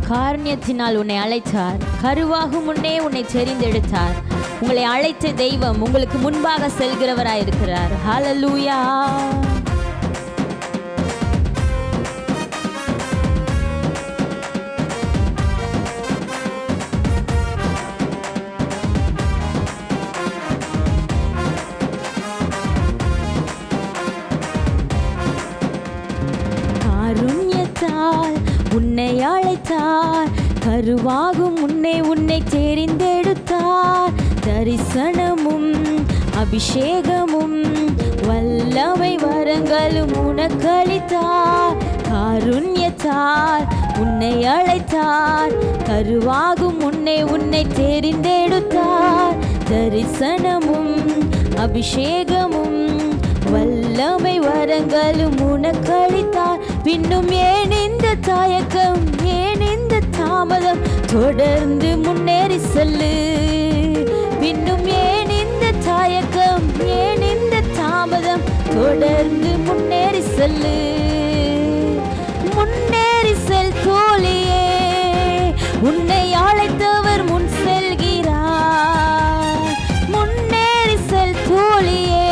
காருண்யத்தினால் உன்னை அழைத்தார். கருவாகும் முன்னே உன்னை தெரிந்தெடுத்தார். உங்களை அழைத்த தெய்வம் உங்களுக்கு முன்பாக செல்கிறவராயிருக்கிறார். ஹல்லேலூயா. காருண்யத்தால் உன்னை அழைத்தார். கருவாகும் முன்னே உன்னை தெரிந்தெடுத்தார். தரிசனமும் அபிஷேகமும் வல்லமை வரங்களும் உனக்களித்தார். காருண்யத்தால் உன்னை அழைத்தார். கருவாகும் முன்னே உன்னை தெரிந்தெடுத்தார். தரிசனமும் அபிஷேகமும் வல்லமை வரங்களும் உனக்களித்தார். பின்னும் ஏன் இந்த தயக்கம், ஏன் இந்த தாமதம், தொடர்ந்து முன்னேறி செல்லு. பின்னும் ஏன் இந்த தயக்கம், ஏன் இந்த தாமதம், தொடர்ந்து முன்னேறி செல்லு. முன்னேறி செல் தோழியே, உன்னை அழைத்தவர் முன் செல்கிறார். முன்னேறி செல் தோழியே,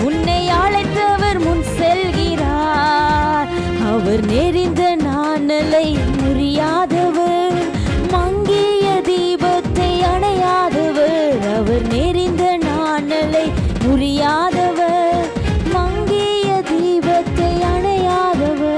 உன்னை அழைத்தவர் முன் செல்கிறார். அவர் நெறிந்த நாணலை முறியாதவர், மங்கிய தீபத்தை அணையாதவர். அவர் நெறிந்த நாணலை முறியாதவர், மங்கிய தீபத்தை அணையாதவர்.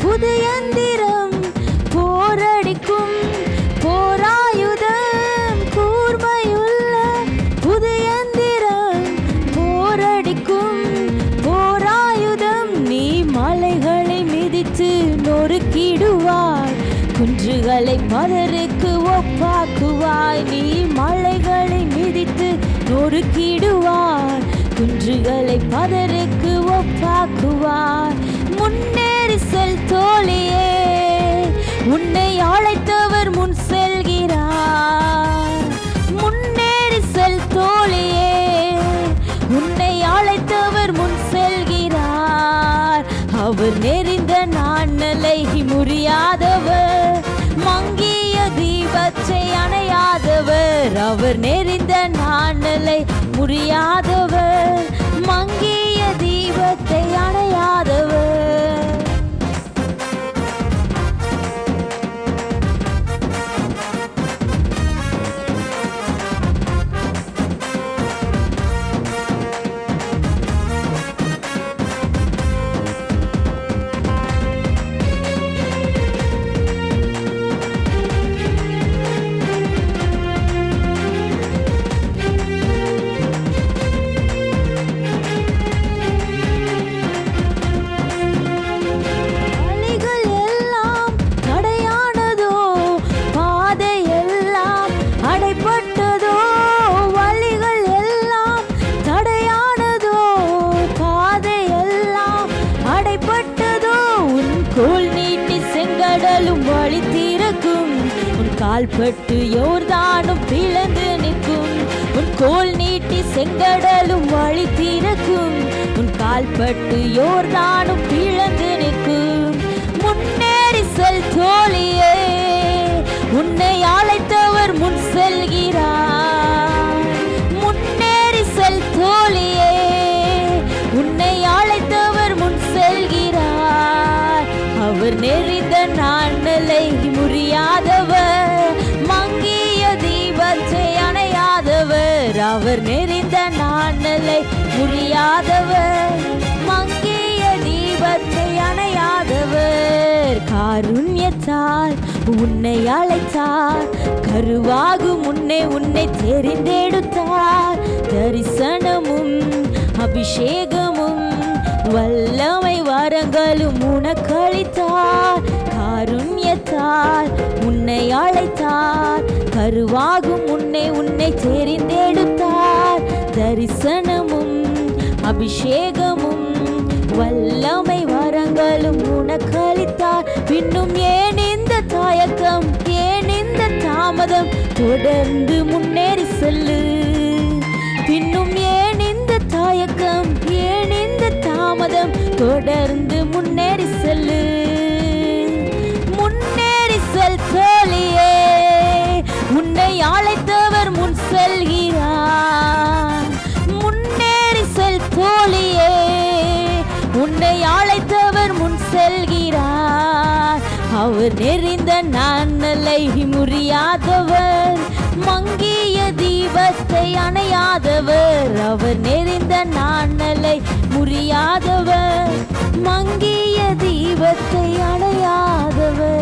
புதியந்திரம் போரடிக்கும் போராயுதம். கூர்மையுள்ள புதியந்திரம் போரடிக்கும் போராயுதம். நீ மலைகளை மிதித்து நொறுக்கிடுவாய், குன்றுகளை பதருக்கு ஒப்பாக்குவாய். நீ மலைகளை மிதித்து நொறுக்கிடுவாய், குன்றுகளை பதருக்கு ஒப்பாக்குவாய். முன்னேறி செல் தோழியே, உன்னை அழைத்தவர் முன் செல்கிறார். முன்னேறி செல் தோழியே, உன்னை அழைத்தவர் முன் செல்கிறார். அவர் நெறிந்த நாணலை முறியாதவர், மங்கிய தீபத்தை அணையாதவர். அவர் நெறிந்த நாணலை முறியாதவர், மங்கிய தீபத்தை அணையாதவர். செங்கடலும் வழி திறக்கும். உன் கால்பட்டு யோர்தானும் பிளந்து நிற்கும். உன் கோல் நீட்டி செங்கடலும் வழி திறக்கும். உன் கால்பட்டு யோர்தானும் பிளந்து நிற்கும். முன்னேறி செல் தோழியே, உன்னை அழைத்தவர் முன் செல்கிறார். முன்னேறி செல் தோழியே, உன்னை அழைத்தவர் முன் செல்கிறார். அவர் நெறிந்த நாணலை முறியாதவர், மங்கிய தீபத்தை அணையாதவர். அவர் நெறிந்த நாணலை முறியாதவர், மங்கிய தீபத்தை அணையாதவர். காருண்யத்தால் உன்னை அழைத்தார். கருவாகும் முன்னே உன்னை தெரிந்தெடுத்தார். தரிசனமும் அபிஷேகமும் வல்லமை வரங்களும் உனக்களித்தார். காருண்ய ரகசியத்தால் உன்னை அழைத்தார். கருவாகும் முன்னே உன்னை தெரிந்தெடுத்தார். தரிசனமும் அபிஷேகமும் வல்லமை வரங்களும் உனக்களித்தார். இன்னும் ஏன் இந்த தயக்கம், ஏன் இந்த தாமதம்? தொடர்ந்து முன்னேறி செல்லு. இன்னும் ஏன் இந்த தயக்கம், ஏன் இந்த தாமதம்? தொடர்ந்து முன்னேறி செல்லு. முன்னேறி செல் தோழியே, உன்னை அழைத்தவர் முன் செல்கிறார். முன்னேறி செல் தோழியே, உன்னை அழைத்தவர் முன் செல்கிறார். அவர் நெறிந்த நாணலை முறியாதவர், மங்கிய தீபத்தை அணையாதவர். அவர் நெறிந்த நாணலை முறியாதவர், மங்கிய தீபத்தை அணையாதவர்.